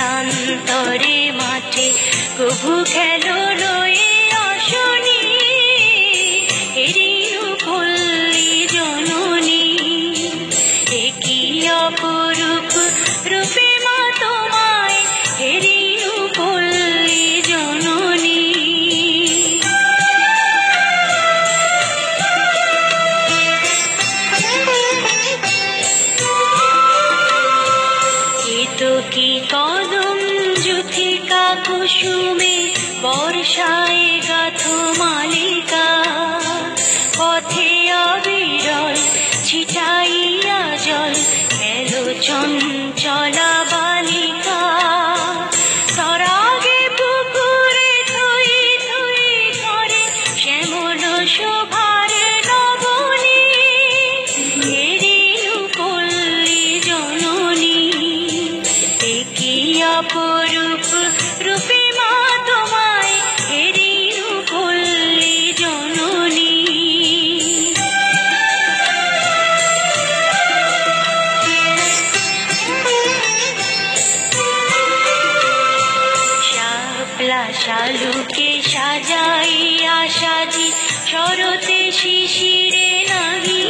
প্রান্তরে মাঠে কবু খেলো লয়ে আসনি এরিনু পল্লী জননী একই অপরূপ রূপে মা তোমায় এরিনু পল্লী জননী তো কি কদম জুথিকা কুসুমে বর্ষায় গাথো মালিকা পথে অবিরল ছিটাইয়া জল এলো চঞ্চলা বালিকা তরাগে পুকুরে থই থই করে শ্যামল শোভার নবনী এরিনু পল্লী জননী একই অপরূপ রূপে মা তোমায় এরিনু পল্লী জননী শাপলা শালুকে সাজাইয়া সাজি শরতে শিশিরে নাহি